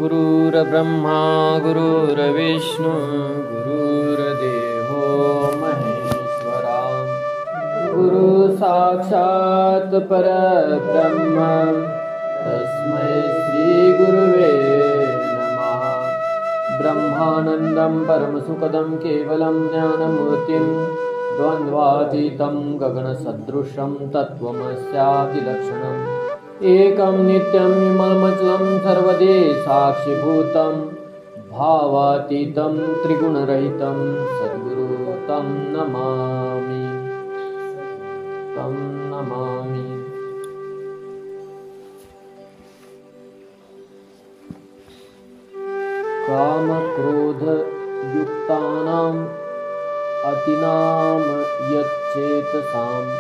गुरुर्ब्रह्मा गुरुर्विष्णू गुरुर्देवो महेश्वरा गुरु साक्षात् परब्रह्म तस्मै श्री गुरुवे नमः। ब्रह्मानन्दं परमसुखदं केवलं ज्ञानमूर्तिं द्वन्द्वातीतं गगनसदृशं तत्त्वमस्यादिलक्षणम् एकं नित्यं विमलमचलं सर्वदे साक्षिभूतं भावातीतं त्रिगुणरहितं सद्गुरु तं नमामि तं नमामि। कामक्रोधयुक्तानाम् अतिनाम यच्चेतसाम्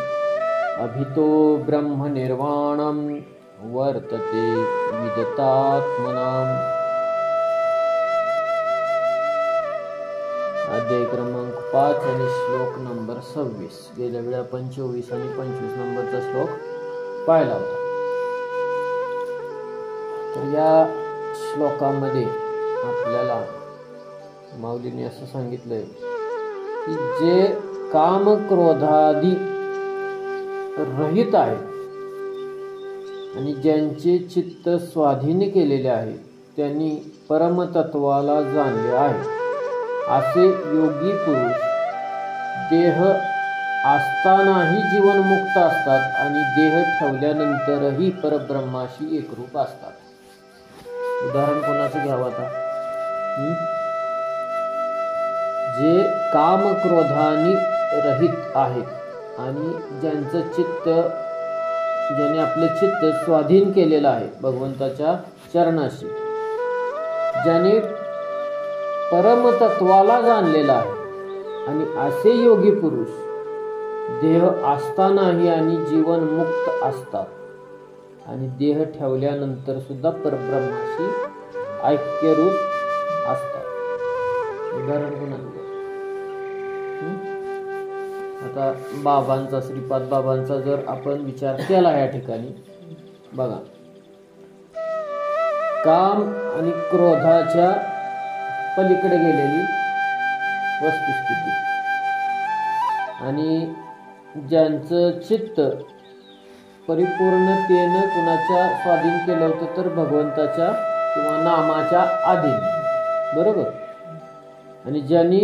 अभितो ब्रह्मनिर्वाणं वर्तते विदतात्मनाम्। अध्याय क्रमांक 5 आणि श्लोक नंबर 26। गेल्या वेळा 25 आणि 25 नंबरचा श्लोक पाहिला होता। तर या श्लोकामध्ये आपल्याला माऊलीने असं सांगितलंय की जे काम क्रोधादी रहित आहे आणि ज्यांचे चित्त स्वाधीन केलेले आहे त्यांनी परमतत्वाला जाणले आहे असे योगी पुरुष देह असतानाही जीवनमुक्त असतात आणि देह ठेवल्यानंतरही परब्रह्माशी एकरूप असतात। उदाहरण कोणाचं घ्यावं आता? जे काम क्रोधानी रहित आहेत आणि ज्यांचं चित्त ज्याने आपलं चित्त स्वाधीन केलेलं आहे भगवंताच्या चरणाशी, ज्याने परमतत्वाला जाणलेला आहे आणि असे योगी पुरुष देह असतानाही आणि जीवन मुक्त असतात आणि देह ठेवल्यानंतर सुद्धा परब्रह्माशी ऐक्यरूप असतात। उदाहरण कोणाचं? आता बाबांचा, श्रीपाद बाबांचा जर आपण विचार केला या ठिकाणी बघा, काम आणि क्रोधाच्या पलीकडे गेलेली वस्तुस्थिती आणि ज्यांचं चित्त परिपूर्णतेनं कुणाच्या स्वाधीन केलं होतं तर भगवंताच्या किंवा नामाच्या अधीन, बरोबर। आणि ज्यांनी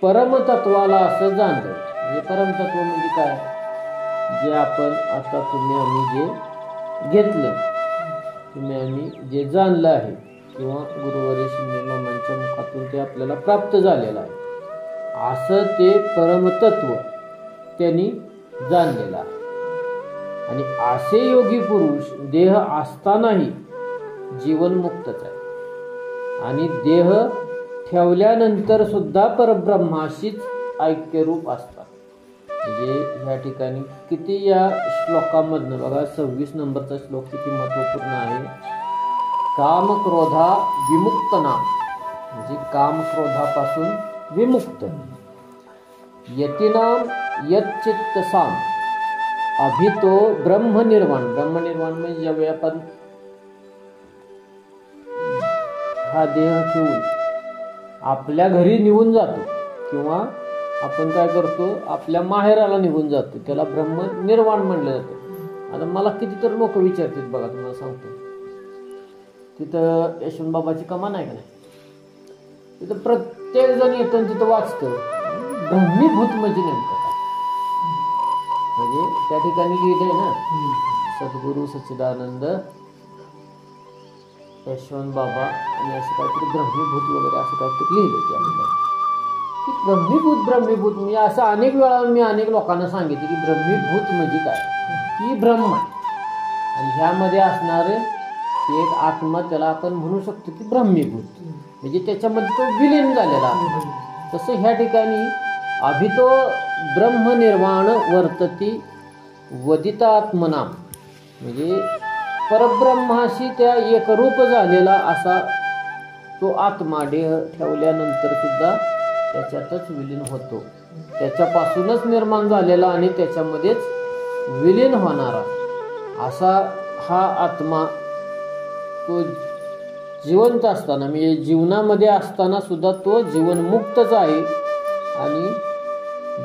परमतत्वाला असं जाणलं, म्हणजे परमतत्व म्हणजे काय? जे आपण आता आम्ही जे घेतलं, आम्ही जे जाणलं आहे किंवा गुरुवर्य शिंदे मामांच्या मुखातून ते आपल्याला प्राप्त झालेलं आहे असं ते परमतत्व त्यांनी जाणलेलं आहे। आणि असे योगी पुरुष देह असतानाही जीवनमुक्तच आहे आणि देह ठेवल्यानंतर सुद्धा परब्रह्माशीच ऐक्यरूप असतात। म्हणजे ह्या ठिकाणी किती या श्लोकामधनं बघा, 26 नंबरचा श्लोक किती महत्वपूर्ण आहे। काम क्रोधा विमुक्त नाम, म्हणजे काम क्रोधापासून विमुक्त, यतीनाम यच्चित्तसाम अभितो ब्रह्मनिर्वाण। ब्रह्मनिर्वाण म्हणजे ज्यावेळी आपण हा देह ठेवून आपल्या घरी निघून जातो किंवा आपण काय करतो आपल्या माहेराला निघून जातो, त्याला ब्रह्मनिर्वाण म्हणलं जातं। आता मला कितीतरी लोक विचारतात बघा, तुम्हाला सांगतो, तिथं यशवंत बाबाची कमान आहे का नाही, तिथं प्रत्येक जण येतं तिथं वाचतं ब्रह्मीभूत म्हणजे नेमकं काय। म्हणजे त्या ठिकाणी लिहिलंय ना, सद्गुरु सच्चिदानंद यशवंत बाबा आणि असं काहीतरी ब्रह्मीभूत वगैरे असं काहीतरी लिहिलंय त्या ठिकाणी की ब्रह्मीभूत म्हणजे असं अनेक वेळा मी अनेक लोकांना सांगितलं की ब्रह्मीभूत म्हणजे काय, की ब्रह्म आणि ह्यामध्ये असणारे एक आत्मा, त्याला आपण म्हणू शकतो की ब्रह्मीभूत, म्हणजे त्याच्यामध्ये तो विलीन झालेला आहे। तसं ह्या ठिकाणी अभितो ब्रह्मनिर्वाण वर्तती वदितात्मना, म्हणजे परब्रह्माशी त्या एकरूप झालेला असा तो आत्मा देह ठेवल्यानंतर सुद्धा त्याच्यातच विलीन होतो, त्याच्यापासूनच निर्माण झालेला आणि त्याच्यामध्येच विलीन होणारा असा हा आत्मा तो जिवंत असताना म्हणजे जीवनामध्ये असताना सुद्धा तो जीवनमुक्तच आहे आणि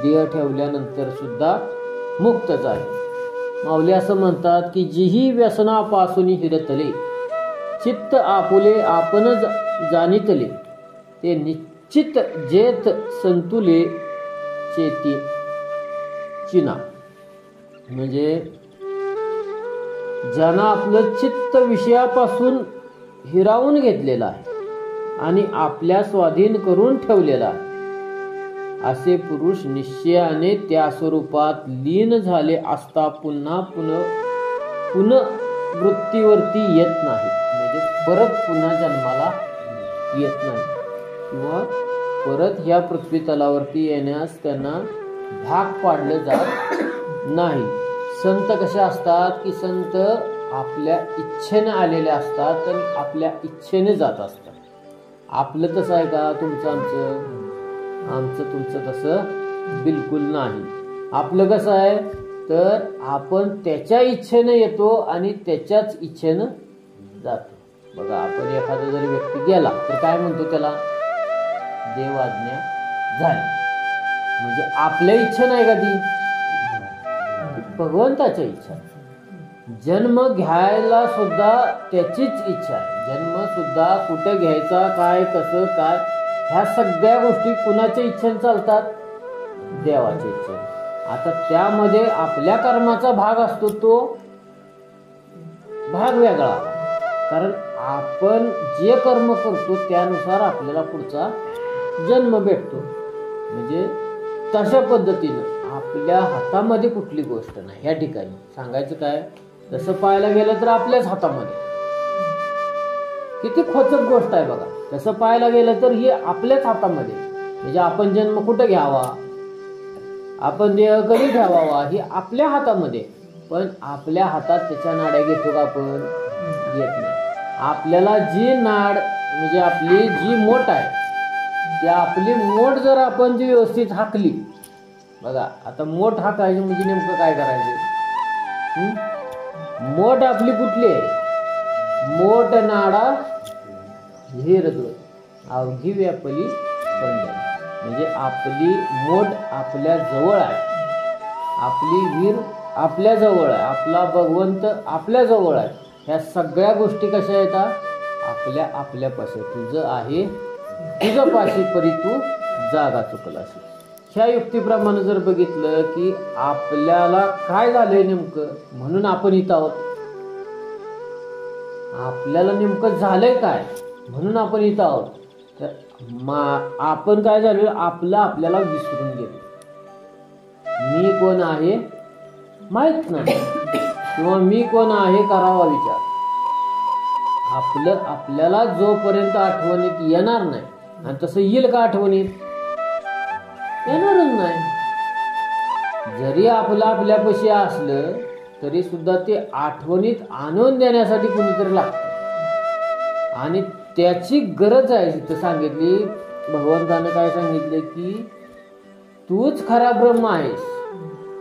देह ठेवल्यानंतर सुद्धा मुक्तच आहे. माऊली असं म्हणतात की जिही व्यसनापासून हिरतले चित्त आपुले आपण जाणितले ते निश्चित जेत संतुले चेती चिना. म्हणजे ज्यानं आपलं चित्त विषयापासून हिरावून घेतलेलं आहे आणि आपल्या स्वाधीन करून ठेवलेला आहे असे पुरुष निश्चयाने त्या स्वरूपात लीन झाले असता पुन्हा वृत्तीवरती येत नाही. म्हणजे परत पुन्हा जन्माला येत नाही किंवा परत ह्या पृथ्वी तलावरती येण्यास त्यांना भाग पाडलं जात नाही. संत कसे असतात की संत आपल्या इच्छेने आलेले असतात आणि आपल्या इच्छेने जात असतात. आपलं तसं आहे का? आमचं तुमचं तसं बिलकुल नाही. आपलं कसं आहे तर आपण त्याच्या इच्छेने येतो आणि त्याच्याच इच्छेनं जातो. बघा, आपण एखादा जरी व्यक्ती गेला तर काय म्हणतो त्याला? देव आज्ञा झाली. म्हणजे आपल्या इच्छा नाही का ती? भगवंताच्या इच्छा. जन्म घ्यायला सुद्धा त्याचीच इच्छा आहे. जन्म सुद्धा कुठे घ्यायचा, काय, कसं, काय, ह्या सगळ्या गोष्टी कुणाच्या इच्छेने चालतात? देवाच्या इच्छेने. आता त्यामध्ये आपल्या कर्माचा भाग असतो, तो भाग वेगळा. कारण आपण जे कर्म करतो त्यानुसार आपल्याला पुढचा जन्म भेटतो. म्हणजे तशा पद्धतीनं आपल्या हातामध्ये कुठली गोष्ट नाही. ह्या ठिकाणी सांगायचं काय, तसं पाहायला गेलं तर आपल्याच हातामध्ये. किती खोचक गोष्ट आहे बघा. तसं पाहायला गेलं तर ही आपल्याच हातामध्ये. म्हणजे आपण जन्म कुठं घ्यावा, आपण देह कधी ठेवावा, ही आपल्या हातामध्ये. पण आपल्या हातात त्याच्या नाड्या घेतो का आपण? घेत नाही. आपल्याला जी नाड म्हणजे आपली जी मोठ आहे त्या आपली मोठ जर आपण जी व्यवस्थित हाकली, बघा आता मोठ हाकायची म्हणजे नेमकं काय करायचं? मोठ आपली कुठली आहे? मोठ नाडा हिरदो अवघी व्यापली पंढरी. म्हणजे आपली मोठ आपल्या जवळ आहे, आपली वीर आपल्या जवळ आहे, आपला भगवंत आपल्या जवळ आहे. ह्या सगळ्या गोष्टी कशा येतात? आपल्या पाशी. तुझं आहे तुझं पाशी परी तू जागा चुकलाशी. ह्या युक्तीप्रमाणे जर बघितलं की आपल्याला काय झालंय नेमकं, म्हणून आपण इथं आहोत. आपल्याला नेमकं झालंय काय म्हणून आपण इथं आहोत. तर आपण काय झालं, आपल्याला विसरून गेलो. मी कोण आहे माहित नाही किंवा मी कोण आहे करावा विचार. आपल्याला जोपर्यंत आठवणीत येणार नाही, आणि तसं येईल का आठवणीत? येणारच नाही. जरी आपल्यापाशी असलं तरी सुद्धा ते आठवणीत आणून देण्यासाठी कुणीतरी लागतं आणि त्याची गरज आहे. तिथं सांगितली, भगवंतानं काय सांगितलं की तूच खरा ब्रह्म आहेस,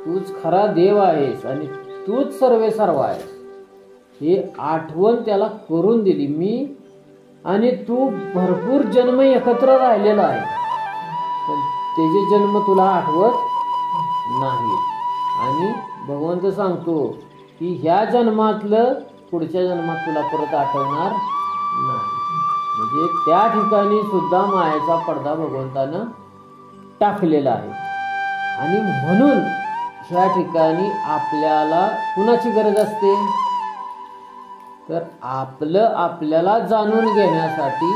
तूच खरा देव आहेस आणि तूच सर्वे सर्व आहेस. हे आठवण त्याला करून दिली. मी आणि तू भरपूर जन्म एकत्र राहिलेला आहे, पण त्याचे जन्म तुला आठवत नाही. आणि भगवंत सांगतो की ह्या जन्मातलं पुढच्या जन्मात तुला परत आठवणार नाही. म्हणजे त्या ठिकाणी सुद्धा मायेचा पडदा भगवंतानं टाकलेला आहे. आणि म्हणून ह्या ठिकाणी आपल्याला कुणाची गरज असते तर आपल्याला जाणून घेण्यासाठी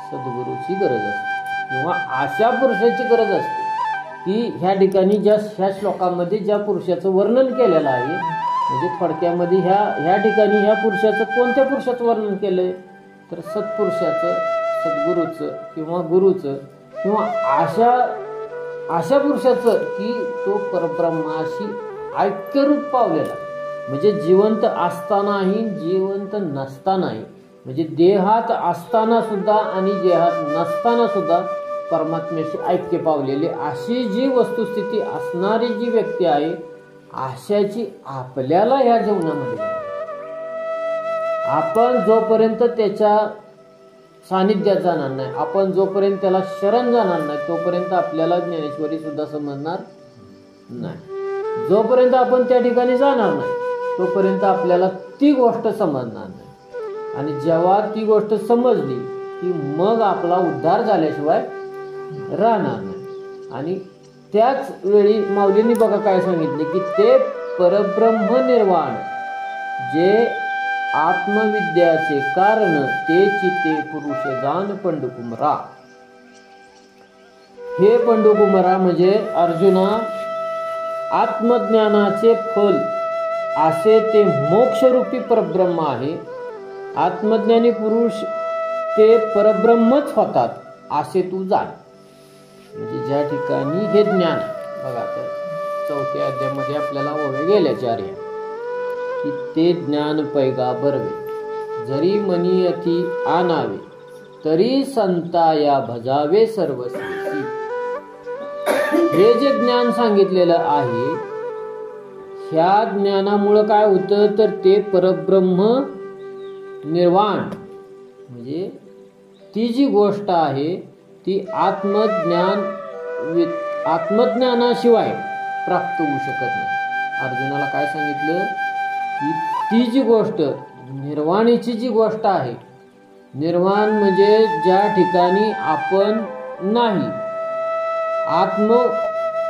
सद्गुरूची गरज असते किंवा अशा पुरुषाची गरज असते की ह्या ठिकाणी ह्या श्लोकामध्ये ज्या पुरुषाचं वर्णन केलेलं आहे, म्हणजे थोडक्यामध्ये ह्या ठिकाणी ह्या पुरुषाचं कोणत्या पुरुषाचं वर्णन केलंय तर सत्पुरुषाचं, सद्गुरूचं किंवा गुरुचं किंवा अशा पुरुषाचं की तो परब्रह्माशी ऐक्यरूप पावलेला. म्हणजे जिवंत असतानाही जिवंत नसतानाही, म्हणजे देहात असताना सुद्धा आणि देहात नसताना सुद्धा परमात्म्याशी ऐक्य पावलेले, अशी जी वस्तुस्थिती असणारी जी व्यक्ती आहे, अशाची आपल्याला ह्या जीवनामध्ये आपण जोपर्यंत त्याच्या सानिध्यात जाणार नाही, आपण जोपर्यंत त्याला शरण जाणार नाही, तोपर्यंत आपल्याला ज्ञानेश्वरी सुद्धा समजणार नाही. जोपर्यंत आपण त्या ठिकाणी जाणार नाही तोपर्यंत आपल्याला ती गोष्ट समजणार नाही. आणि जेव्हा ती गोष्ट समजली की मग आपला उद्धार झाल्याशिवाय राहणार नाही. आणि त्याच वेळी माऊलींनी बघा काय सांगितले की ते परब्रह्म निर्वाण जे आत्मविद्याचे कारण ते चिते पुरुष जान पंडुकुमरा. हे पंडुकुमरा म्हणजे अर्जुना, आत्मज्ञानाचे फल असे ते मोक्षरूपी परब्रह्म आहे. आत्मज्ञानी पुरुष ते परब्रह्मच होतात असे तू जाण. म्हणजे ज्या ठिकाणी हे ज्ञान बघा, तर 4थ्या अध्यायामध्ये आपल्याला ओवे गेले 4 की ते ज्ञान पैगा बरवे, जरी मनी अति आणावे, तरी संताया भजावे सर्वस्वी. हे जे ज्ञान सांगितलेलं आहे, ह्या ज्ञानामुळं काय होतं तर ते परब्रह्म निर्वाण म्हणजे ती जी गोष्ट आहे ती आत्मज्ञानाशिवाय प्राप्त होऊ शकत नाही. अर्जुनाला काय सांगितलं की ती जी गोष्ट निर्वाणीची जी गोष्ट आहे, निर्वाण म्हणजे ज्या ठिकाणी आपण नाही,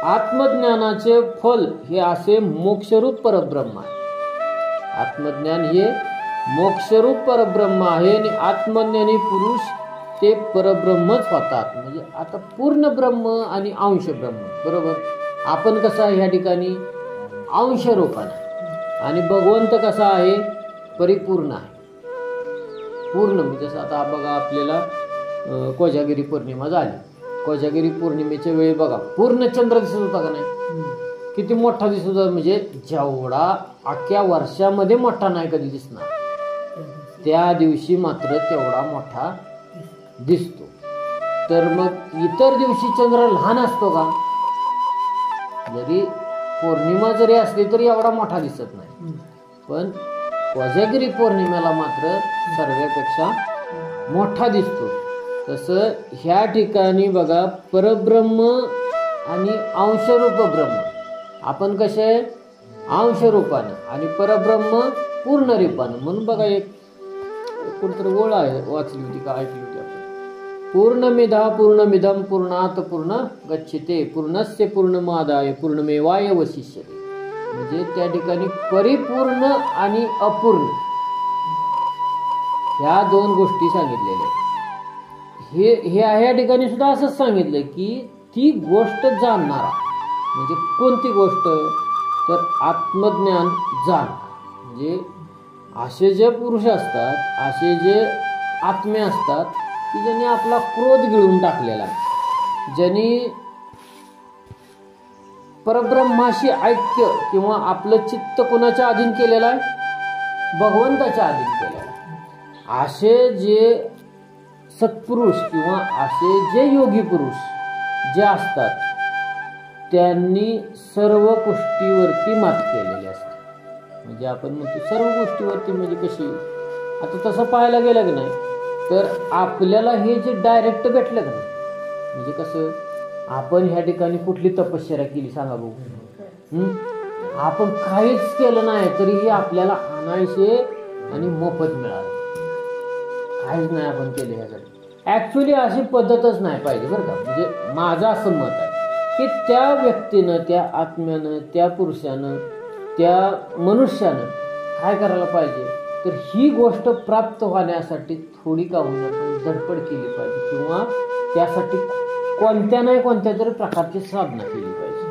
आत्मज्ञानाचे फल हे असे मोक्षरूप परब्रह्म आहे. आत्मज्ञान हे मोक्षरूप परब्रह्म आहे आणि आत्मज्ञानी पुरुष ते परब्रह्मच होतात. म्हणजे आता पूर्ण ब्रह्म आणि अंश ब्रह्म, बरोबर. आपण कसं आहे ह्या ठिकाणी अंश रूपाने, आणि भगवंत कसा आहे परिपूर्ण आहे. पूर्ण म्हणजे जसं आता बघा आपल्याला कोजागिरी पौर्णिमा झाली, कोजागिरी पौर्णिमेच्या वेळी बघा पूर्ण चंद्र दिसत होता का नाही, किती मोठा दिसत होता. म्हणजे जेवढा अख्ख्या वर्षामध्ये मोठा नाही कधी दिसणार, त्या दिवशी मात्र तेवढा मोठा दिसतो. तर मग इतर दिवशी चंद्र लहान असतो का, जरी पौर्णिमा जरी असली तरी एवढा मोठा दिसत नाही, पण कोजागिरी पौर्णिमेला मात्र सर्वांपेक्षा मोठा दिसतो. तसं ह्या ठिकाणी बघा परब्रह्म आणि अंशरूप ब्रह्म, आपण कसे अंशरूपानं आणि परब्रह्म पूर्ण रूपानं. म्हणून बघा एक कुठतरी ओळ आहे, वाचली होती का ऐकली होती आपण, पूर्णमेधा पूर्णमिदं पूर्णात पूर्ण गच्छते पूर्णस्य पूर्णमादाय पूर्णमेवाय वशिष्यते. म्हणजे त्या ठिकाणी परिपूर्ण आणि अपूर्ण ह्या 2 गोष्टी सांगितलेल्या आहेत. हे ह्या ठिकाणी सुद्धा असंच सांगितलं की ती गोष्ट जाणणारा म्हणजे कोणती गोष्ट तर आत्मज्ञान जाण. म्हणजे असे जे पुरुष असतात, असे जे आत्मे असतात की ज्यांनी आपला क्रोध गिळून टाकलेला आहे, ज्यांनी परब्रह्माशी ऐक्य किंवा आपलं चित्त कोणाच्या अधीन केलेलं आहे, भगवंताच्या अधीन केलेलं आहे. असे जे सत्पुरुष किंवा असे जे योगी पुरुष जे असतात त्यांनी सर्व गोष्टीवरती मात केलेली असते. म्हणजे आपण म्हणतो सर्व गोष्टीवरती म्हणजे कशी, आता तसं पाहायला गेलं की नाही तर आपल्याला हे जे डायरेक्ट भेटलं का नाही, म्हणजे कसं आपण ह्या ठिकाणी कुठली तपश्चर्या केली सांगा बघू, आपण काहीच केलं नाही तरीही आपल्याला अनायसे आणि मोफत मिळालं, काहीच नाही आपण केले ह्यासाठी. ऍक्च्युली अशी पद्धतच नाही पाहिजे बरं का. म्हणजे माझं असं मत आहे की त्या व्यक्तीनं, त्या आत्म्यानं, त्या पुरुषानं, त्या मनुष्यानं काय करायला पाहिजे तर ही गोष्ट प्राप्त होण्यासाठी थोडी का होईना पण धडपड केली पाहिजे किंवा त्यासाठी कोणत्या नाही कोणत्या तरी प्रकारची साधना केली पाहिजे.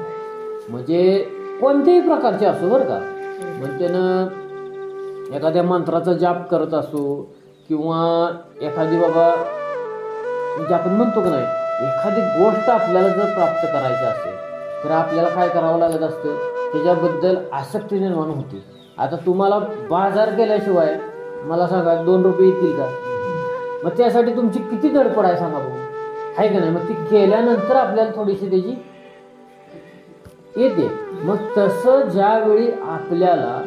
म्हणजे कोणत्याही प्रकारचे असो बरं का. मग त्यानं एखाद्या मंत्राचा जाप करत असो किंवा एखादी बाबा म्हणजे आपण म्हणतो का नाही एखादी गोष्ट आपल्याला जर प्राप्त करायची असेल तर आपल्याला काय करावं लागत असतं, त्याच्याबद्दल आसक्ती निर्माण होते. आता तुम्हाला बाजार केल्याशिवाय मला सांगा 2 रुपये येतील का, मग त्यासाठी तुमची किती धडपड आहे सांगा बघू, आहे का नाही. मग ती केल्यानंतर आपल्याला थोडीशी त्याची येते. मग तसं ज्यावेळी आपल्याला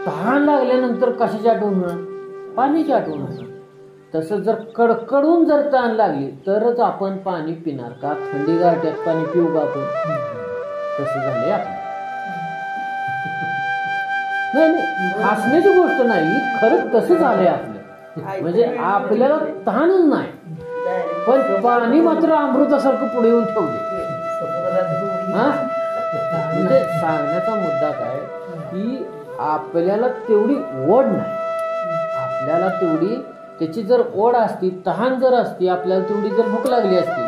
तहान लागल्यानंतर कशाची आठवण होणार? पाण्याची आठवण होणार. तसं जर कडकडून जर तहान लागली तरच आपण पाणी पिणार का? थंडी गारठ्यात पाणी पिऊ का आपण? तसं झालंय आपलं. नाही, हसण्याची गोष्ट नाही, खरंच तसं झालंय आपलं. म्हणजे आपल्याला तहानच नाही, पण पाणी मात्र अमृतासारखं पुढे येऊन ठेवले. म्हणजे सांगण्याचा मुद्दा काय की आपल्याला तेवढी ओढ नाही. आपल्याला तेवढी त्याची जर ओढ असती, तहान जर असती, आपल्याला तेवढी जर भूक लागली असती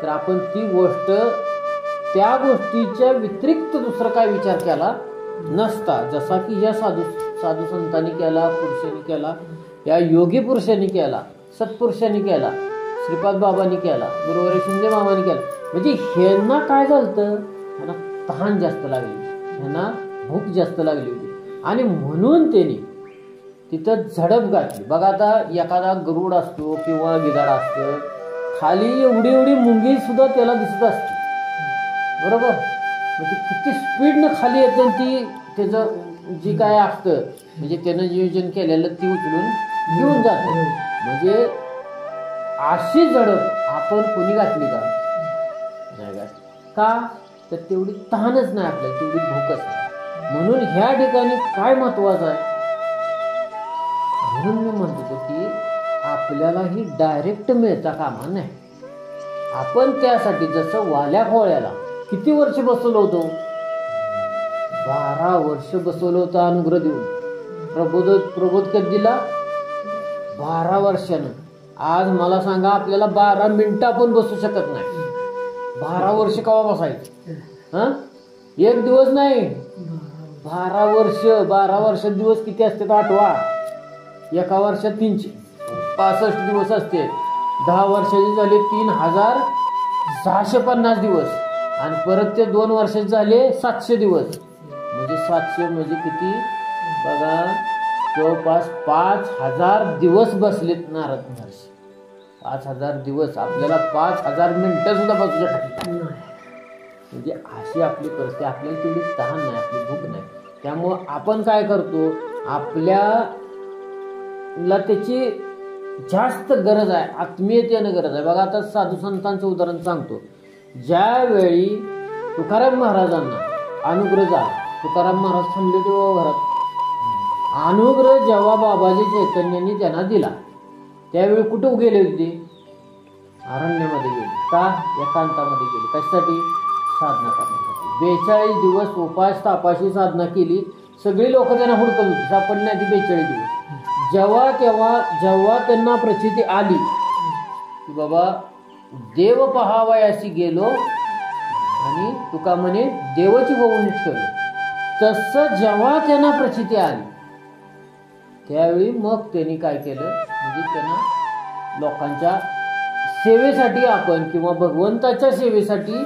तर आपण ती गोष्ट, त्या गोष्टीच्या व्यतिरिक्त दुसरा काय विचार केला नसता. जसा की या साधू संतांनी केला, पुरुषांनी केला, या योगी पुरुषांनी केला, सत्पुरुषांनी केला, श्रीपाद बाबांनी केला, गुरुवारी शिंदे मामांनी केला. म्हणजे ह्यांना काय झालं, ह्यांना तहान जास्त लागली, ह्यांना भूक जास्त लागली होती आणि म्हणून त्यांनी तिथं झडप घातली. बघा आता एखादा गरुड असतो किंवा गिधाड असतं, खाली एवढी एवढी मुंगी सुद्धा त्याला दिसत असते, बरोबर? म्हणजे किती स्पीडनं खाली येते ती, त्याचं जी काय असतं म्हणजे त्यानं नियोजन केलेलं ती उचलून घेऊन जाते. म्हणजे अशी झडप आपण कोणी घातली का? नाही घातली. का? तर तेवढी तहानच नाही आपल्याला, तेवढी भूकच नाही. म्हणून ह्या ठिकाणी काय महत्वाचं आहे, म्हणून मी म्हणतो की आपल्याला ही डायरेक्ट मिळता कामा नाही. आपण त्यासाठी जसं वाल्या खोळ्याला किती वर्ष बसवलं होतं? 12 वर्ष बसवलं होतं अनुग्रह देऊन. प्रबोध कधी दिला? 12 वर्षानं. आज मला सांगा, आपल्याला 12 मिनिटं आपण बसू शकत नाही. 12 वर्ष केव्हा बसायचं? एक दिवस नाही, 12 वर्ष. 12 वर्षात दिवस किती असतात? 8वा. एका वर्षात 365 दिवस असते. 10 वर्षाचे झाले 3650 दिवस आणि परत ते 2 वर्षाचे झाले 700 दिवस. म्हणजे 700 म्हणजे किती बघा, जवळपास 5000 दिवस बसलेत नारद महर्षी. 5000 दिवस. आपल्याला 5000 मिनिटं सुद्धा बसू शकत नाही. म्हणजे अशी आपली परिस्थिती. आपल्याला तेवढी तहान नाही, आपली भूक नाही. त्यामुळं आपण काय करतो, आपल्याला त्याची जास्त गरज आहे, आत्मीयतेनं गरज आहे. बघा आता साधू संतांचं उदाहरण सांगतो. ज्यावेळी तुकाराम महाराजांना अनुग्रह झाला, तुकाराम महाराज थांबले तेव्हा घरात, अनुग्रह जेव्हा बाबाजी चैतन्यांनी त्यांना दिला त्यावेळी कुठं गेले होते? अरण्यामध्ये गेले. का? एकांतामध्ये गेले. कशासाठी? साधना करण्यासाठी. 42 दिवस उपास तापाशी साधना केली. सगळी लोक त्यांना हुडकत होती, सापडली नाही ती 42 दिवस. जेव्हा त्यांना प्रचिती आली की बाबा देव पहावयासी गेलो आणि तुका म्हणे देवाची होऊन ठेवलो, तसं जेव्हा त्यांना प्रचिती आली त्यावेळी मग त्यांनी काय केलं, म्हणजे त्यांना लोकांच्या सेवेसाठी आपण किंवा भगवंताच्या सेवेसाठी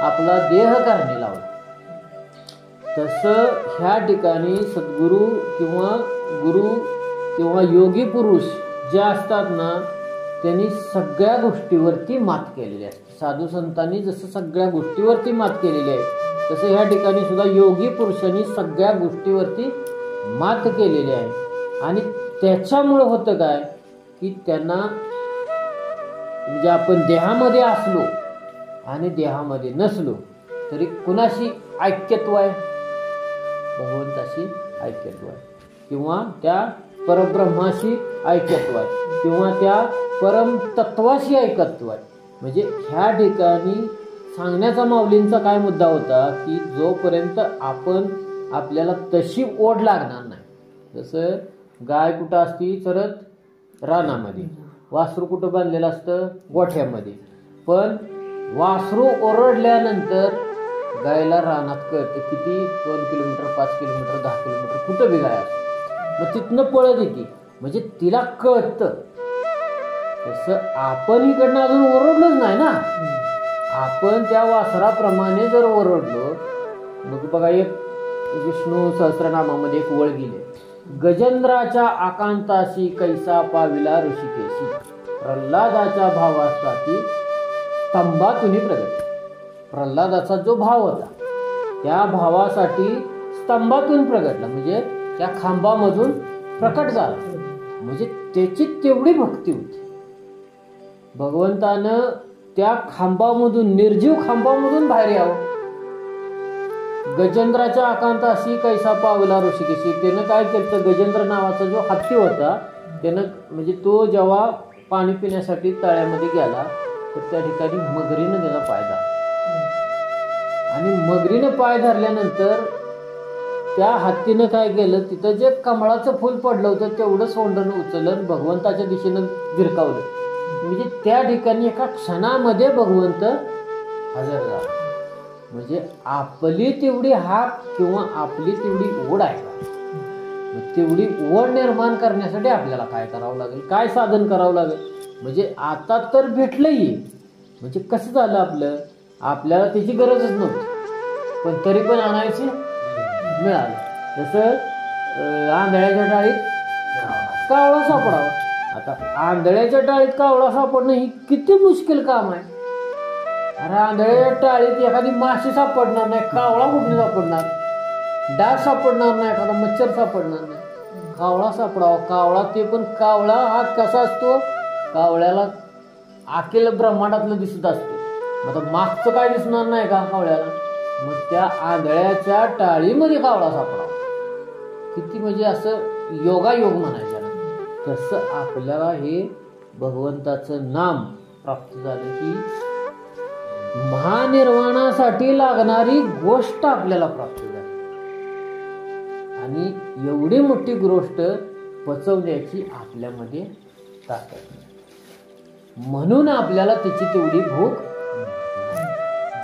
आपला देह करणे लावला. तसं ह्या ठिकाणी सद्गुरू किंवा गुरु किंवा योगी पुरुष जे असतात ना, त्यांनी सगळ्या गोष्टीवरती मात केलेली असते. साधू संतांनी जसं सगळ्या गोष्टीवरती मात केलेली आहे, तसं ह्या ठिकाणी सुद्धा योगी पुरुषांनी सगळ्या गोष्टीवरती मात केलेली आहे. आणि त्याच्यामुळं होतं काय की त्यांना, म्हणजे आपण देहामध्ये असलो आणि देहामध्ये नसलो तरी कुणाशी ऐक्यत्व आहे? भगवंताशी ऐक्यत्व आहे, किंवा त्या परब्रह्माशी ऐक्यत्व आहे, किंवा त्या परम तत्वाशी ऐकत्व आहे. म्हणजे ह्या ठिकाणी सांगण्याचा माऊलींचा काय मुद्दा होता की जोपर्यंत आपल्याला तशी ओढ लागणार नाही. जसं गाय कुठं असती? चरत रानामध्ये. वासरू कुठं बांधलेलं असतं? गोठ्यामध्ये. पण वासरू ओरडल्यानंतर गायला रानात कळतं किती, 2 किलोमीटर, 5 किलोमीटर, 10 किलोमीटर कुठं बी गाय असते. मग तिथनं पळत येते, म्हणजे तिला कळतं. तसं आपण इकडनं अजून ओरडलोच नाही ना. आपण त्या वासराप्रमाणे जर ओरडलो, मग बघा एक विष्णू सहस्रनामामध्ये एक वळ गेले, गजेंद्राच्या आकांताशी कैसा पाविला ऋषिकेशी, प्रल्हादाच्या भावासाठी स्तंभातून प्रगट. प्रल्हादाचा जो भाव होता त्या भावासाठी स्तंभातून प्रगटला. म्हणजे त्या खांबामधून प्रकट झाला. म्हणजे त्याची तेवढी भक्ती होती. भगवंतानं त्या खांबामधून, निर्जीव खांबामधून बाहेर यावं. गजेंद्राच्या आकांताशी कैसा पावला ऋषिकेशी. त्यानं काय केलं, गजेंद्र नावाचा जो हत्ती होता त्यानं, म्हणजे तो जेव्हा पाणी पिण्यासाठी तळ्यामध्ये गेला तर त्या ठिकाणी मगरीनं त्याचा पाय धरला. आणि मगरीनं पाय धरल्यानंतर त्या हत्तीनं काय केलं, तिथं जे कमळाचं फूल पडलं होतं तेवढं सोंडनं उचललं, भगवंताच्या दिशेनं भिरकावलं. म्हणजे त्या ठिकाणी एका क्षणामध्ये भगवंत हजर झाला. म्हणजे आपली तेवढी हाक किंवा आपली तेवढी ओढ आहे का, तेवढी ओढ निर्माण करण्यासाठी आपल्याला काय करावं लागेल, काय साधन करावं लागेल. म्हणजे आता तर भेटलंही, म्हणजे कसं झालं आपलं, आपल्याला त्याची गरजच नव्हती पण तरी पण आणायची मिळालं. जसं आंधळ्याच्या डाळीत कावळा सापडावा. आता आंधळ्याच्या डाळीत कावळा सापडणं ही किती मुश्किल काम आहे. अरे आंधळ्याच्या डाळीत एखादी माशी सापडणार नाही, कावळा कुठे सापडणार, डाग सापडणार नाही, एखादा मच्छर सापडणार नाही, कावळा सापडावा. कावळा, ते पण कावळा हा कसा असतो, कावळ्याला अखिल ब्रह्मांडातलं दिसत असतं. मग मागचं काय दिसणार नाही का कावळ्याला. मग त्या आंधळ्याच्या टाळीमध्ये कावळा सापडावा. किती म्हणजे असं योगायोग म्हणायचं. तसं आपल्याला हे भगवंताचं नाम प्राप्त झालं की महानिर्वाणासाठी लागणारी गोष्ट आपल्याला प्राप्त झाली. आणि एवढी मोठी गोष्ट पचवण्याची आपल्यामध्ये ताकद नाही. म्हणून आपल्याला त्याची तेवढी भूक.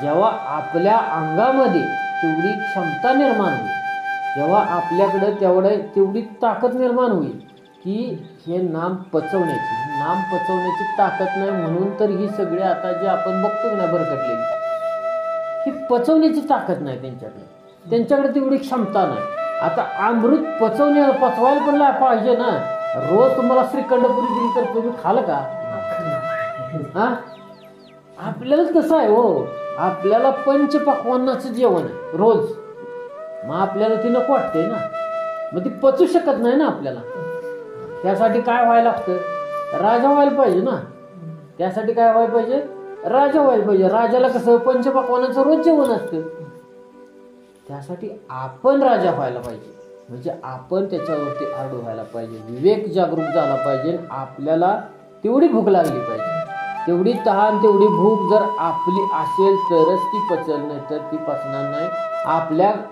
जेव्हा आपल्या अंगामध्ये तेवढी क्षमता निर्माण होईल, जेव्हा आपल्याकडे तेवढी ताकद निर्माण होईल की हे नाम पचवण्याची ताकद नाही. म्हणून तर ही सगळी आता जे आपण बघतो ना भरकटलेली, ही पचवण्याची ताकद नाही त्यांच्याकडे तेवढी क्षमता नाही. आता अमृत पचवायला पण पाहिजे ना. रोज तुम्हाला श्रीखंडपुरी दिली तर तुम्ही खाल का? हा, आपल्यालाच कसं आहे हो, आपल्याला पंचपक्वान्नाचं जेवण आहे रोज. मग आपल्याला ती नको वाटते ना, मग ती पचू शकत नाही ना आपल्याला. त्यासाठी काय व्हायला लागतं, राजा व्हायला पाहिजे ना. त्यासाठी काय व्हायला पाहिजे, राजा व्हायला पाहिजे. राजाला कसं पंचपक्वान्नाचं रोज जेवण असतं. त्यासाठी आपण राजा व्हायला पाहिजे. म्हणजे आपण त्याच्यावरती आडू व्हायला पाहिजे, विवेक जागरूक झाला पाहिजे. आपल्याला तेवढी भूक लागली पाहिजे, तेवढी तहान, तेवढी भूक जर आपली असेल तरच ती पचल, नाही तर ती पचणार नाही.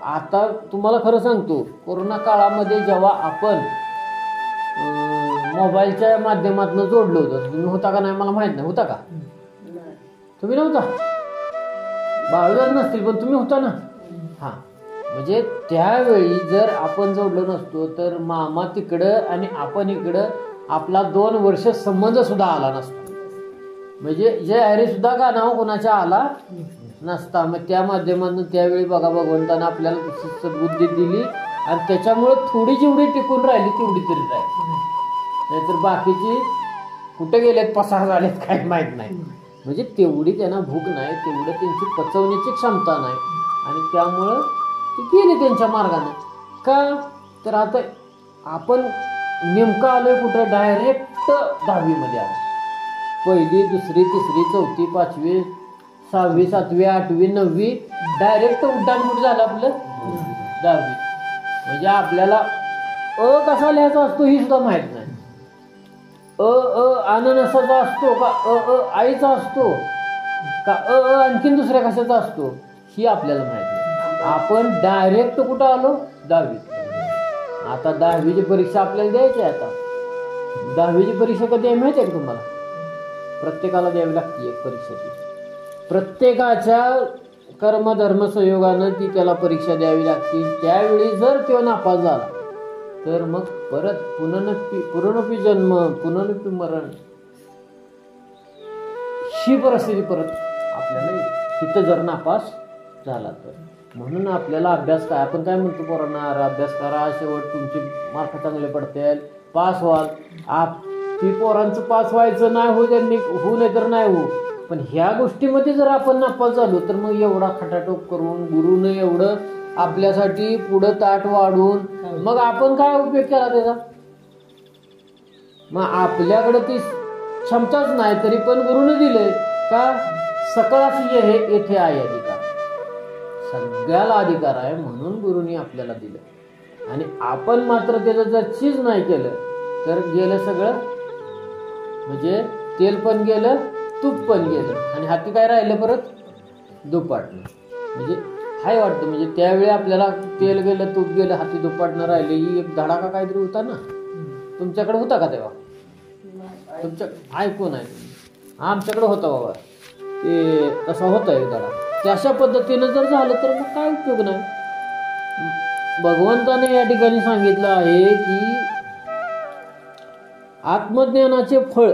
आता तुम्हाला खरं सांगतो, कोरोना काळामध्ये जेव्हा आपण मोबाईलच्या माध्यमातून जोडलो होतो, तुम्ही होता का नाही मला माहित नाही, होता का तुम्ही? नव्हता, बाळूदार नसतील पण तुम्ही होता ना. हा, म्हणजे त्यावेळी जर आपण जोडलो नसतो तर मामा तिकडं आणि आपण इकडं आपला 2 वर्ष संबंध सुद्धा आला नसता. म्हणजे जे अरे सुद्धा का नाव कोणाच्या आला नसता. मग त्या माध्यमातून त्यावेळी बघा भगवंतानं आपल्याला सद्बुद्धी दिली आणि त्याच्यामुळे थोडी जेवढी टिकून राहिली तेवढी तरी राहिली. नाहीतर बाकीची कुठे गेलेत, पसार झालेत, काही माहीत नाही. म्हणजे तेवढी त्यांना भूक नाही, तेवढं त्यांची पचवण्याची क्षमता नाही आणि त्यामुळं ती गेली त्यांच्या मार्गाने. का तर आता आपण नेमकं आलोय कुठं, डायरेक्ट 10वी आलो. 1ली, 2री, 3री, 4थी, 5वी, 6वी, 7वी, 8वी, 9वी डायरेक्ट उड्डाणपूट झालं आपलं 10वी. म्हणजे आपल्याला कसा लिहायचा असतो ही सुद्धा माहित नाही. अननसाचा असतो का, आईचा असतो का, आणखीन दुसऱ्या कशाचा असतो ही आपल्याला माहित नाही. आपण डायरेक्ट कुठं आलो, 10वी. आता 10वीची परीक्षा आपल्याला द्यायची आहे. आता 10वीची परीक्षा कधी आहे माहिती आहे का तुम्हाला? प्रत्येकाला द्यावी लागते एक परीक्षा ती. प्रत्येकाच्या कर्मधर्म संयोगानं ती त्याला परीक्षा द्यावी लागते. त्यावेळी जर तो नापास झाला तर मग परत पुनरपी जन्म, पुनरपी मरण, ही परिस्थिती परत आपल्याला तिथं जर नापास झाला तर. म्हणून आपल्याला अभ्यास काय, आपण काय म्हणतो पोरांना, अभ्यास करा, शेवट तुमचे मार्क चांगले पडतील, पास व्हाल. ती पोरांचं पास व्हायचं नाही, हो त्यांनी होऊ नाही तर नाही हो, पण ह्या गोष्टीमध्ये जर आपण नापास झालो तर मग एवढा खटाटोप करून गुरुने एवढं आपल्यासाठी पुढं ताट वाढून मग आपण काय उपयोग केला त्याचा? मग आपल्याकडे ती क्षमताच नाही तरी पण गुरुने दिलंय का? सकळाची हे येथे आहे अधिकार, सगळ्याला अधिकार आहे म्हणून गुरुनी आपल्याला दिलं. आणि आपण मात्र त्याचं जर चीज नाही केलं तर गेलं सगळं, म्हणजे तेल पण गेलं, तूप पण गेलं, आणि हाती काय राहिलं परत? दुपाटणं. म्हणजे हाय वाटतं, म्हणजे त्यावेळी आपल्याला तेल गेलं, तूप गेलं, हाती दुपाटणं राहिलं, ही एक धडाका काहीतरी होता ना. तुमच्याकडे होता का तेव्हा? तुमच्या ऐकून आहे आमच्याकडे होता बाबा, ते तसा होता एक धडा. ते अशा पद्धतीनं जर झालं तर मग काय उपयोग नाही. भगवंताने या ठिकाणी सांगितलं आहे की आत्मज्ञानाचे फळ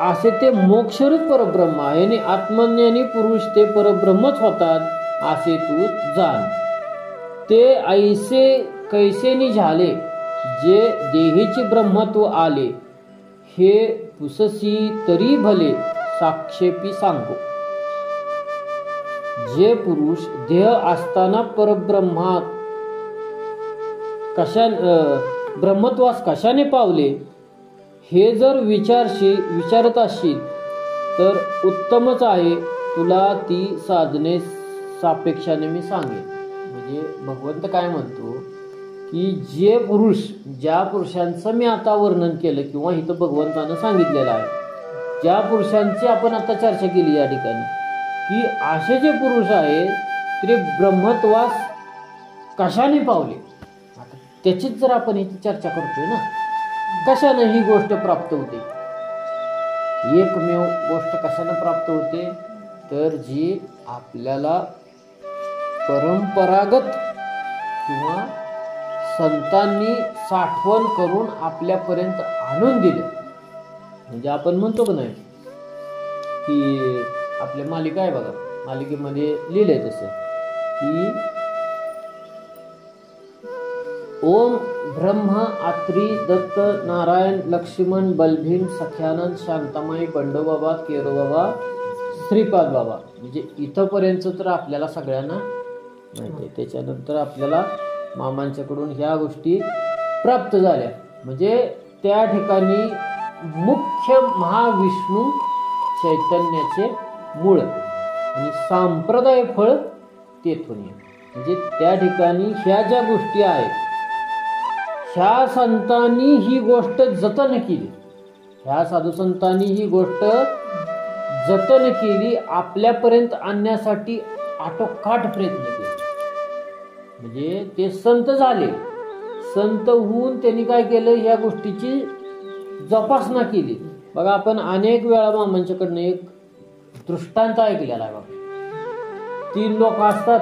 असे ते मोक्षरूप परब्रह्म आहे आणि आत्मज्ञानी पुरुष ते परब्रह्मच होतात असे तू जाण. ते ऐसे कैसेनी झाले जे देहीचे ब्रह्मत्व आले, हे पुससी तरी भले साक्षेपी सांगो. जे पुरुष देह असताना परब्रह्मात ब्रह्मत्वास कशाने पावले हे जर विचारत असशील तर उत्तमच आहे. तुला ती साधने सापेक्षाने मी सांगेन. म्हणजे भगवंत काय म्हणतो की जे पुरुष, ज्या पुरुषांचं मी आता वर्णन केलं किंवा इथं भगवंतानं सांगितलेलं आहे, ज्या पुरुषांची आपण आता चर्चा केली या ठिकाणी, की असे जे पुरुष आहेत ते ब्रह्मत्वास कशाने पावले. आता त्याचीच जर आपण इथे चर्चा करतोय ना, कशाने ही गोष्ट प्राप्त होते. एकमेव गोष्ट कशाने प्राप्त होते तर जी आपल्याला परंपरागत किंवा संतांनी साठवण करून आपल्यापर्यंत आणून दिलं. म्हणजे आपण म्हणतो का नाही की आपल्या मालिका आहे बघा, मालिकेमध्ये लिहिलंय तसं की ओम ब्रह्म आत्री दत्त नारायण लक्ष्मण बलभीम सख्यानंद शांतामाई बंडोबाबा केरोबाबा श्रीपाद बाबा. म्हणजे इथंपर्यंत तर आपल्याला सगळ्यांना माहिती आहे. त्याच्यानंतर आपल्याला मामांच्याकडून ह्या गोष्टी प्राप्त झाल्या. म्हणजे त्या ठिकाणी मुख्य महाविष्णू चैतन्याचे मूळ आणि संप्रदाय फळ तेथून. म्हणजे त्या ठिकाणी ह्या ज्या गोष्टी आहेत ह्या संतांनी ही गोष्ट जतन केली, ह्या साधू संतांनी ही गोष्ट जतन केली, आपल्यापर्यंत आणण्यासाठी आटोकाट प्रयत्न केले. म्हणजे ते संत झाले, संत होऊन त्यांनी काय केलं, ह्या गोष्टीची जोपासना केली. बघा आपण अनेक वेळा मामांच्याकडनं एक दृष्टांत ऐकलेला आहे बघा. 3 लोक असतात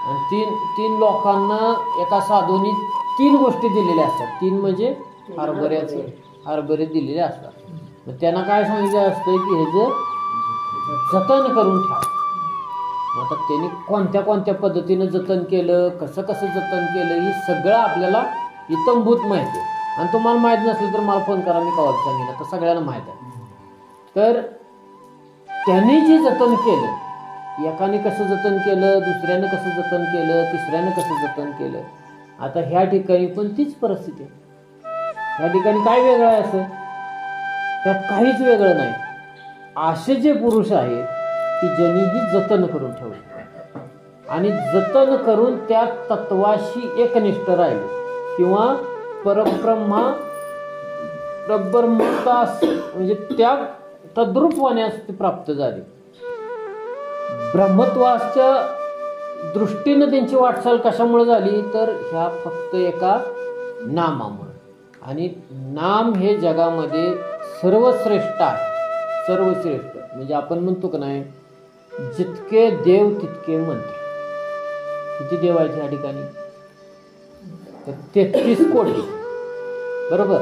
आणि तीन लोकांना एका साधूनी 3 गोष्टी दिलेल्या असतात. 3 म्हणजे हरभरे दिलेले असतात. मग त्यांना काय सांगितलं असतं की ह्याचं जतन करून ठेवा. आता त्यांनी कोणत्या कोणत्या पद्धतीनं जतन केलं, कसं जतन केलं, हे सगळं आपल्याला इतंभूत माहिती आहे. आणि तुम्हाला माहीत नसेल तर मला फोन करा, मी कवा सांगेन. आता सगळ्यांना माहीत आहे. तर त्यांनी जे जतन केलं, एकाने कसं जतन केलं, दुसऱ्यानं कसं जतन केलं, तिसऱ्यानं कसं जतन केलं. आता ह्या ठिकाणी पण तीच परिस्थिती आहे. ह्या ठिकाणी काय वेगळं आहे असं? त्यात काहीच वेगळं नाही. असे जे पुरुष आहेत की ज्यांनी ही जतन करून ठेवली आणि जतन करून त्या तत्वाशी एकनिष्ठ राहिले किंवा परब्रह्मतास म्हणजे त्या तद्रूपवाण्यास ते प्राप्त झाले. ब्रह्मत्वाच्या दृष्टीनं त्यांची वाटचाल कशामुळे झाली तर ह्या फक्त एका नामामुळे. आणि नाम हे जगामध्ये सर्वश्रेष्ठ आहे. सर्वश्रेष्ठ म्हणजे आपण म्हणतो का नाही, जितके देव तितके मंत्र. किती देव आहेत या ठिकाणी? तर 33 कोटी. बरोबर.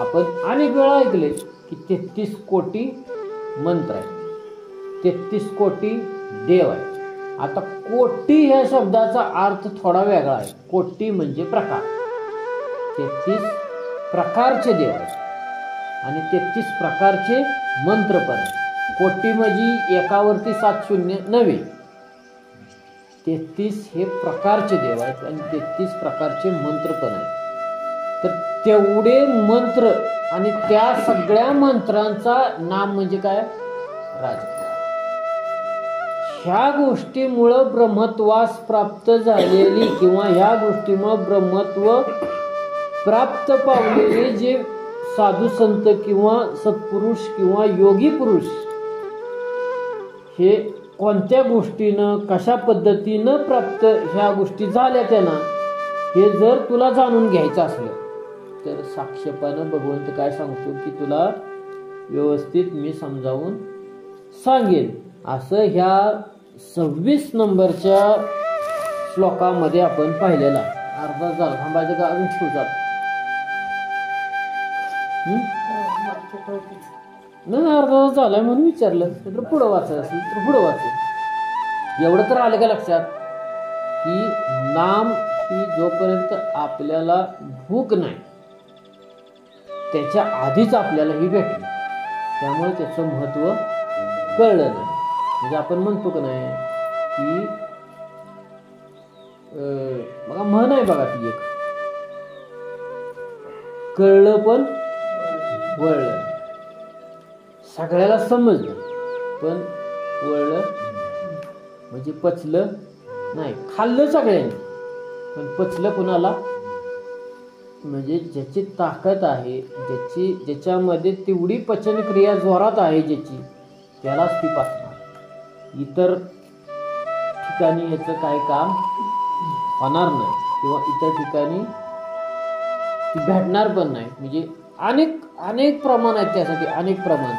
आपण अनेक वेळा ऐकले की 33 कोटी मंत्र आहेत, 33 कोटी देव आहेत. आता कोटी ह्या शब्दाचा अर्थ थोडा वेगळा आहे. कोटी म्हणजे प्रकार. 33 प्रकारचे देव आहेत आणि 33 प्रकारचे मंत्र पण आहेत. कोटी म्हणजे एकावरती 7 शून्य नव्हे, 33 हे प्रकारचे देव आहेत आणि 33 प्रकारचे मंत्र पण आहेत. तर तेवढे मंत्र आणि त्या सगळ्या मंत्रांचा नाम म्हणजे काय? राजगिरा. ह्या गोष्टीमुळं ब्रह्मत्वास प्राप्त झालेली किंवा ह्या गोष्टीमुळं ब्रह्मत्व प्राप्त पावलेले जे साधू संत किंवा सत्पुरुष किंवा योगी पुरुष हे कोणत्या गोष्टीनं कशा पद्धतीनं प्राप्त ह्या गोष्टी झाल्या त्यांना, हे जर तुला जाणून घ्यायचं असलं तर साक्षेपानं भगवंत काय सांगतो की तुला व्यवस्थित मी समजावून सांगेन. असं ह्या 26 नंबरच्या श्लोकामध्ये आपण पाहिलेला. अर्धा झाला, थांबायचं का अजून ठेवू जात नाही, अर्धा झालाय म्हणून विचारलं. तर पुढं वाचायचं असेल तर पुढं वाचेल. एवढं तर आलं का लक्षात की नाम ही जोपर्यंत आपल्याला भूक नाही त्याच्या आधीच आपल्याला ही भेटली, त्यामुळे त्याचं महत्व कळलं नाही. म्हणजे आपण म्हणतो का नाही की बघा म्हण आहे बघा ती एक, कळलं पण वळलं. सगळ्याला समजलं पण वळलं म्हणजे पचलं नाही. खाल्लं सगळ्यांनी पण पचलं कुणाला? म्हणजे ज्याची ताकद आहे, ज्याच्यामध्ये तेवढी पचनक्रिया जोरात आहे ज्याची, त्यालाच ती पचणार. इतर ठिकाणी याचं काही काम होणार नाही किंवा इतर ठिकाणी ती भेटणार पण नाही. म्हणजे अनेक प्रमाण आहेत त्यासाठी, अनेक प्रमाण.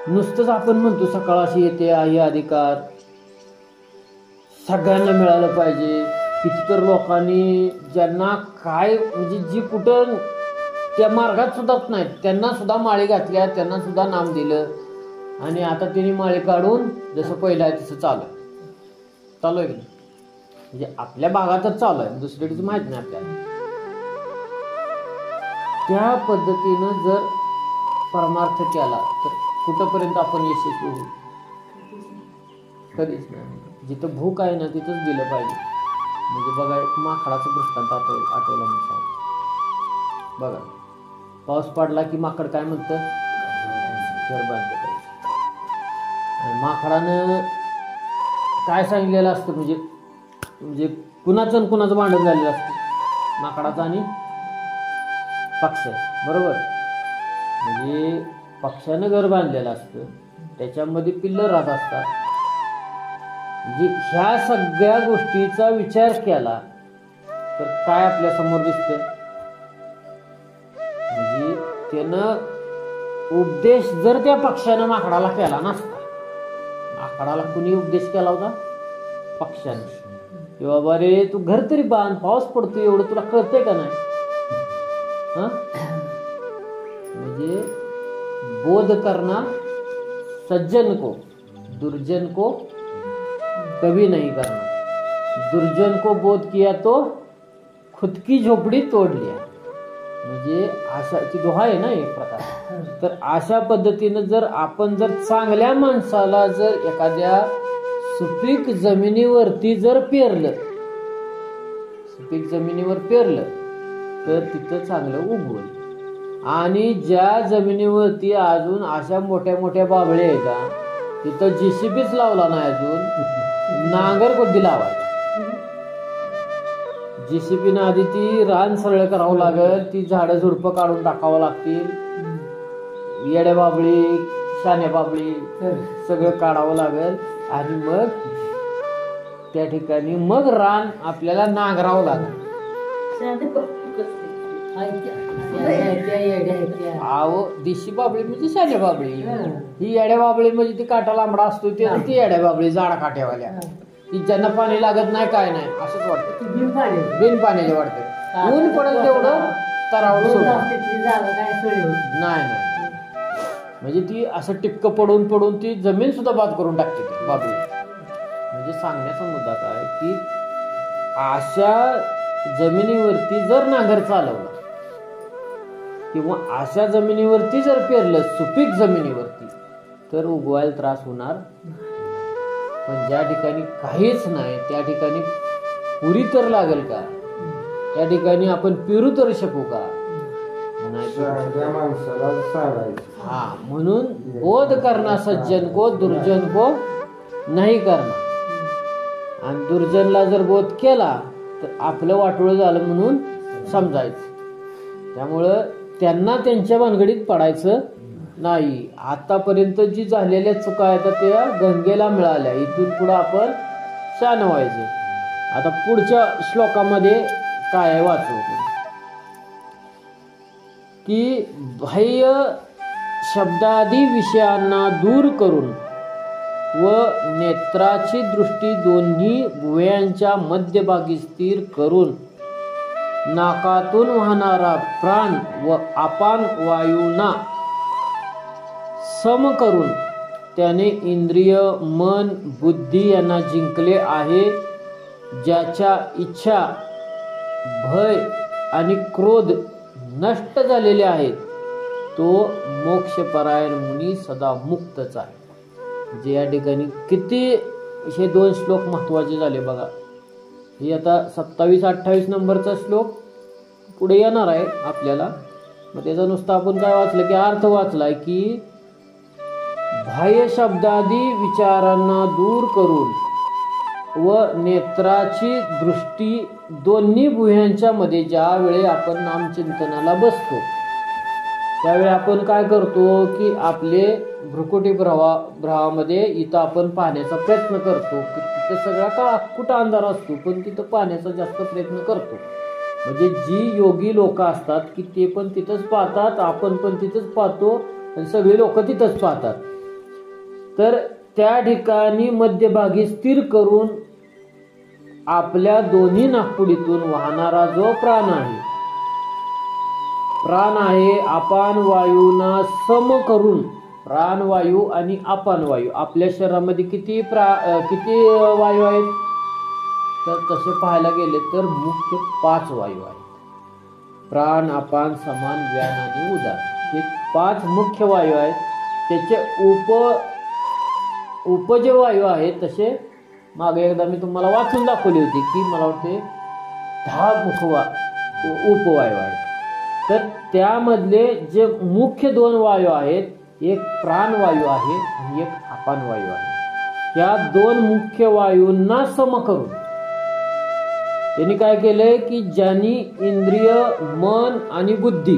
नुसतंच आपण म्हणतो सकाळशी येते आहे अधिकार, सगळ्यांना मिळालं पाहिजे. कितीतर लोकांनी ज्यांना काय म्हणजे जी कुठं त्या मार्गात सुद्धाच नाहीत त्यांना सुद्धा माळी घातल्या, त्यांना सुद्धा नाम दिलं आणि आता त्यांनी माळी काढून जसं पहिलं आहे तसं चालू आहे की नाही. म्हणजे आपल्या भागातच चालू आहे, दुसरीकडे माहित नाही आपल्याला. त्या पद्धतीनं जर परमार्थ केला तर कुठंपर्यंत आपण यशस्वी होऊ? कधीच नाही. जिथं भूक आहे ना तिथंच दिलं पाहिजे. म्हणजे बघा एक माकडाचं दृष्टांत आठवलं म्हणून सांगतो. बघा पाऊस पडला की माकड काय म्हणतं? घर बांधलं पाहिजे. आणि माकडानं काय सांगितलेलं असतं? म्हणजे कुणाचं कुणाचं भांडण झालेलं असतं? माकडाचं आणि पक्ष्याचं, बरोबर. म्हणजे पक्ष्यानं घर बांधलेलं असतं, त्याच्यामध्ये पिल्लं राहत असतात. म्हणजे ह्या सगळ्या गोष्टीचा विचार केला तर काय आपल्या समोर दिसतं? म्हणजे त्यानं उपदेश जर त्या पक्ष्यानं माकडाला केला नसता, माकडाला कुणी उपदेश केला होता? पक्ष्याने. की बाबा रे तू घर तरी बांध, पाऊस पडतो एवढं तुला कळतंय का नाही? म्हणजे बोध करना सज्जन को, दुर्जन को कभी नहीं करना. दुर्जन को बोध किया तो खुद की झोपडी तोड लिया. म्हणजे अशाची दोहा आहे ना एक प्रकार. तर अशा पद्धतीनं जर आपण जर चांगल्या माणसाला जर एखाद्या सुपीक जमिनीवरती जर पेरलं, सुपीक जमिनीवर पेरलं तर तिथं चांगलं उगवल. आणि ज्या जमिनीवरती अजून अशा मोठ्या मोठ्या बाबळे आहेत तिथं JCBच लावला नाही अजून, नांगर कोणती लावायची? JCBनं आधी ती रान सरळ करावं लागल, ती झाडं झुडपं काढून टाकावं लागतील, येड्या बाबळी शान्या बाबळी सगळं काढावं लागल आणि मग त्या ठिकाणी मग रान आपल्याला नांगरावं लागल. आहो देशी बाबळी म्हणजे शान्या बाबळी, ही येड्या बाबळी म्हणजे ती काटा लांबडा असतो ती येड्या बाबळी जाडा काट्यावाल्या, ती ज्यांना पाणी लागत नाही काय नाही असंच वाटतं, बिन पाण्याचे वाटतं. ऊन पडेल तेवढं तरावून नाही. म्हणजे ती असं टिपकं पडून पडून ती जमीन सुद्धा बाद करून टाकते ती बाबळी. म्हणजे सांगण्याचा मुद्दा काय की अशा जमिनीवरती जर नांगर चालवला किंवा अशा जमिनीवरती जर पेरलं, सुपीक जमिनीवरती, तर उगवायला त्रास होणार. पण ज्या ठिकाणी काहीच नाही त्या ठिकाणी पुरी तर लागेल का? त्या ठिकाणी आपण पेरू तर शकू का? हा, म्हणून बोध करना सज्जन को दुर्जन को नाही करना. आणि दुर्जनला जर बोध केला तर आपलं वाटोळं झालं म्हणून समजायचं. त्यामुळं त्यांना त्यांच्या भानगडीत पडायचं नाही. आतापर्यंत जी झालेल्या चुका आहेत त्या गंगेला मिळाल्या, इथून पुढे आपण शान व्हायचं. आता पुढच्या श्लोकामध्ये काय आहे वाचू की बाह्य शब्दादी विषयांना दूर करून व नेत्राची दृष्टी दोन्ही भुवयांच्या मध्यभागी स्थिर करून नाकातून वाहणारा प्राण व अपान वायूंना सम करून त्याने इंद्रिय, मन, बुद्धी यांना जिंकले आहे. ज्याच्या इच्छा, भय आणि क्रोध नष्ट झालेले आहेत तो मोक्षपरायण मुनी सदा मुक्तच आहे. जे या ठिकाणी किती हे 2 श्लोक महत्वाचे झाले बघा. हे आता 27-28 नंबरचा श्लोक पुढे येणार आहे आपल्याला. मग त्याचा नुसतं आपण काय वाचलं की अर्थ वाचलाय की बाह्य शब्दादी विचारांना दूर करून व नेत्राची दृष्टी दोन्ही भुयांच्या मध्ये ज्यावेळी आपण नामचिंतनाला बसतो त्यावेळी आपण काय करतो की आपले भ्रुकुटी भ्रावामध्ये इथं आपण पाहण्याचा प्रयत्न करतो की तिथं सगळा कुठं अंधार असतो पण तिथं पाहण्याचा जास्त प्रयत्न करतो. म्हणजे जी योगी लोक असतात की ते पण तिथंच पाहतात, आपण पण तिथंच पाहतो आणि सगळे लोक तिथंच पाहतात. तर त्या ठिकाणी मध्यभागी स्थिर करून आपल्या दोन्ही नाकपुडीतून वाहणारा जो प्राण आहे अपान वायूंना सम करून, प्राणवायू आणि अपान वायू आपल्या शरीरामध्ये किती वायू आहेत तर तसे पाहायला गेले तर मुख्य 5 वायू आहेत. प्राण, अपान, समान, व्यान आणि उदान हे 5 मुख्य वायू आहेत. त्याचे उप जे वायू आहेत तसे मागे एकदा मी तुम्हाला वाचून दाखवली होती की मला वाटते 10 उपवायू आहेत. तर त्यामधले जे मुख्य 2 वायू आहेत, एक प्राणवायू आहे आणि एक अपान वायू आहे. या 2 मुख्य वायूंना सम करून त्यांनी काय केलंय की ज्यांनी इंद्रिय, मन आणि बुद्धी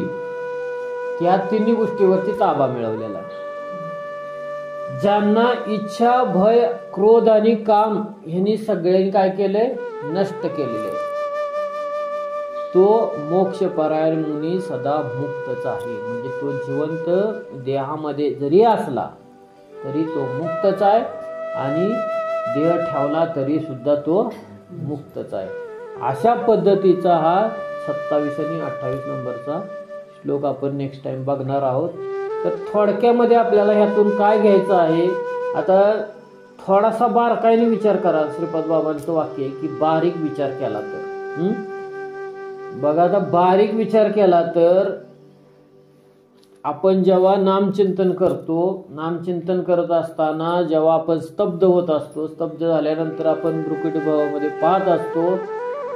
या 3 गोष्टीवरती ताबा मिळवलेला आहे, ज्यांना इच्छा, भय, क्रोध आणि काम यांनी सगळ्यांनी काय केलंय नष्ट केलेले, तो मोक्षपरायण मुनी सदा मुक्तच आहे. म्हणजे तो जिवंत देहामध्ये जरी असला तरी तो मुक्तच आहे आणि देह ठेवला तरी सुद्धा तो मुक्तच आहे. अशा पद्धतीचा हा 27 आणि 28 नंबरचा श्लोक आपण नेक्स्ट टाइम बघणार आहोत. तर थोडक्यामध्ये आपल्याला ह्यातून काय घ्यायचं आहे, आता थोडासा बारकाईने विचार करा. श्रीपाद बाबांचं वाक्य आहे की बारीक विचार केला तर बघा, आता बारीक विचार केला तर आपण जेव्हा नामचिंतन करतो, नामचिंतन करत असताना जेव्हा आपण स्तब्ध होत असतो, स्तब्ध झाल्यानंतर आपण भ्रुकुटी भावामध्ये पाहत असतो,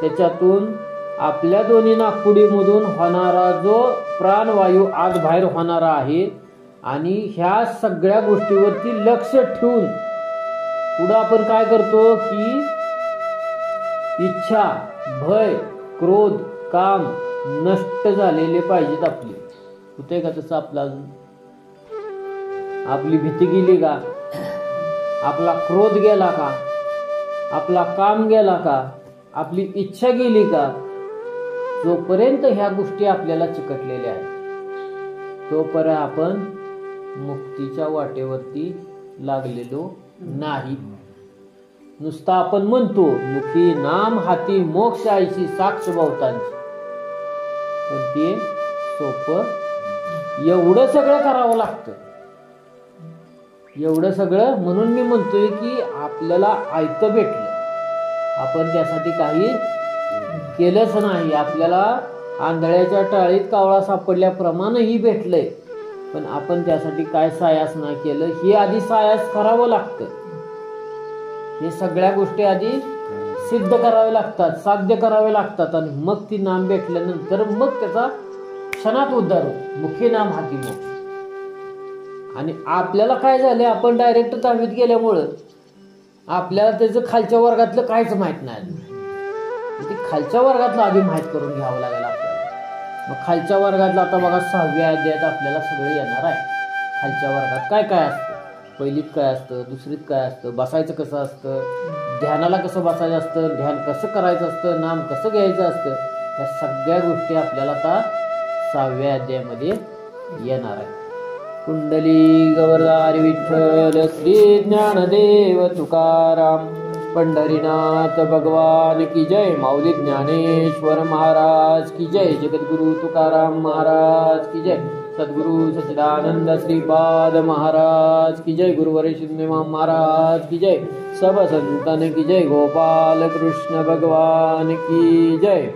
त्याच्यातून आपल्या दोन्ही नाकपुडीमधून होणारा जो प्राणवायू आत बाहेर होणारा आहे आणि ह्या सगळ्या गोष्टीवरती लक्ष ठेवून पुढे आपण काय करतो की इच्छा, भय, क्रोध, काम नष्ट झालेले पाहिजेत आपले. होते का तसं? आपला आपली भीती गेली का? आपला क्रोध गेला का? आपला काम गेला का? आपली इच्छा गेली का? जोपर्यंत ह्या गोष्टी आपल्याला चिकटलेल्या आहेत तोपर्यंत आपण मुक्तीच्या वाटेवरती लागलेलो नाही. नुसता आपण म्हणतो मुखी नाम हाती मोक्ष आईची साक्ष बहुतांची, पण ते सोपं एवढं सगळं करावं लागतं. एवढं सगळं म्हणून मी म्हणतोय की आपल्याला आयतं भेटलं, आपण त्यासाठी काही केलंच नाही. आपल्याला आंधळ्याच्या टाळीत कावळा सापडल्याप्रमाणे ही भेटलंय, पण आपण त्यासाठी काय सायास ना केलं हे आधी सायास करावं लागतं. हे सगळ्या गोष्टी आधी सिद्ध करावे लागतात, साध्य करावे लागतात, आणि मग ती नाम भेटल्यानंतर मग त्याचा क्षणात उद्धार होतो. मुखी नाम हाती मोक्ष. आणि आपल्याला काय झालं, आपण डायरेक्ट दहावीत गेल्यामुळं आपल्याला त्याचं खालच्या वर्गातलं काहीच माहित नाही. ते खालच्या वर्गातलं आधी माहीत करून घ्यावं लागेल आपल्याला. मग खालच्या वर्गातलं आता बघा 6व्या अध्यायात आपल्याला सगळं येणार आहे. खालच्या वर्गात काय काय असतं, पहिलीत काय असतं, दुसरीत काय असतं, बसायचं कसं असतं, ध्यानाला कसं बसायचं असतं, ध्यान कसं करायचं असतं, नाम कसं घ्यायचं असतं, या सगळ्या गोष्टी आपल्याला आता 6व्या अध्यायामध्ये येणार आहे. कुंडली गवरधारी विठ्ठल श्री ज्ञानदेव तुकाराम पंढरीनाथ भगवान की जय. माऊली ज्ञानेश्वर महाराज की जय. जगद्गुरु तुकाराम महाराज की जय. सद्गुरु सच्चिदानंद श्रीपाद महाराज की जय. गुरुवर सिद्धेश्वर महाराज की जय. सब संतन की जय. गोपाल कृष्ण भगवान की जय.